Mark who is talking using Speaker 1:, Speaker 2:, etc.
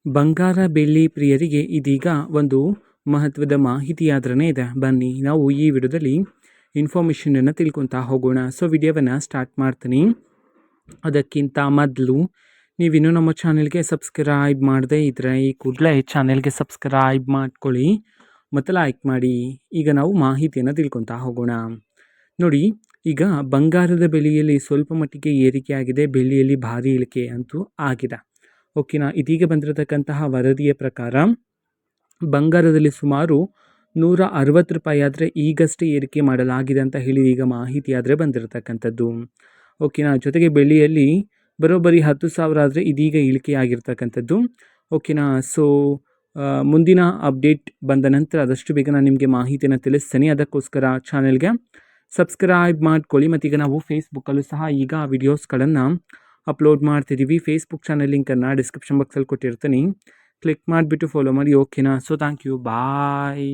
Speaker 1: ಬಂಗಾರ ಬೆಳ್ಳಿ ಪ್ರಿಯರಿಗೆ ಇದೀಗ ಒಂದು ಮಹತ್ವದ ಮಾಹಿತಿಯಾದ್ರೇ ಇದೆ. ಬನ್ನಿ ನಾವು ಈ ವಿಡಿಯೋದಲ್ಲಿ ಇನ್ಫಾರ್ಮೇಷನನ್ನು ತಿಳ್ಕೊತಾ ಹೋಗೋಣ. ಸೊ ವಿಡಿಯೋವನ್ನು ಸ್ಟಾರ್ಟ್ ಮಾಡ್ತೀನಿ. ಅದಕ್ಕಿಂತ ಮೊದಲು ನೀವಿನ್ನೂ ನಮ್ಮ ಚಾನೆಲ್ಗೆ ಸಬ್ಸ್ಕ್ರೈಬ್ ಮಾಡದೇ ಇದ್ದರೆ ಈ ಕೂಡಲೇ ಚಾನೆಲ್ಗೆ ಸಬ್ಸ್ಕ್ರೈಬ್ ಮಾಡ್ಕೊಳ್ಳಿ ಮತ್ತು ಲೈಕ್ ಮಾಡಿ. ಈಗ ನಾವು ಮಾಹಿತಿಯನ್ನು ತಿಳ್ಕೊತಾ ಹೋಗೋಣ. ನೋಡಿ, ಈಗ ಬಂಗಾರದ ಬೆಲೆಯಲ್ಲಿ ಸ್ವಲ್ಪ ಮಟ್ಟಿಗೆ ಏರಿಕೆ ಆಗಿದೆ, ಬೆಳ್ಳಿಯಲ್ಲಿ ಭಾರಿ ಇಳಿಕೆ ಅಂತೂ ಆಗಿದೆ. ಓಕೆನಾ. ಇದೀಗ ಬಂದಿರತಕ್ಕಂತಹ ವರದಿಯ ಪ್ರಕಾರ ಬಂಗಾರದಲ್ಲಿ ಸುಮಾರು ₹160 ಆದರೆ ಈಗಷ್ಟೇ ಏರಿಕೆ ಮಾಡಲಾಗಿದೆ ಅಂತ ಹೇಳಿ ಈಗ ಮಾಹಿತಿ ಆದರೆ ಬಂದಿರತಕ್ಕಂಥದ್ದು. ಓಕೆನಾ. ಜೊತೆಗೆ ಬೆಳ್ಳಿಯಲ್ಲಿ ಬರೋಬ್ಬರಿ 10,000 ಆದರೆ ಇದೀಗ ಇಳಿಕೆ ಆಗಿರ್ತಕ್ಕಂಥದ್ದು. ಓಕೆನಾ. ಸೊ ಮುಂದಿನ ಅಪ್ಡೇಟ್ ಬಂದ ನಂತರ ಆದಷ್ಟು ಬೇಗ ನಾನು ನಿಮಗೆ ಮಾಹಿತಿಯನ್ನು ತಿಳಿಸ್ತೀನಿ. ಅದಕ್ಕೋಸ್ಕರ ಚಾನೆಲ್ಗೆ ಸಬ್ಸ್ಕ್ರೈಬ್ ಮಾಡ್ಕೊಳ್ಳಿ. ಮತ್ತೀಗ ನಾವು ಫೇಸ್ಬುಕ್ಕಲ್ಲೂ ಸಹ ಈಗ ವಿಡಿಯೋಸ್ಗಳನ್ನು ಅಪ್ಲೋಡ್ ಮಾಡ್ತಿದ್ದೀವಿ. ಫೇಸ್ಬುಕ್ ಚಾನಲ್ ಲಿಂಕನ್ನು ಡಿಸ್ಕ್ರಿಪ್ಷನ್ ಬಾಕ್ಸಲ್ಲಿ ಕೊಟ್ಟಿರ್ತೀನಿ. ಕ್ಲಿಕ್ ಮಾಡಿಬಿಟ್ಟು ಫಾಲೋ ಮಾಡಿ. ಓಕೆನಾ. So thank you, bye.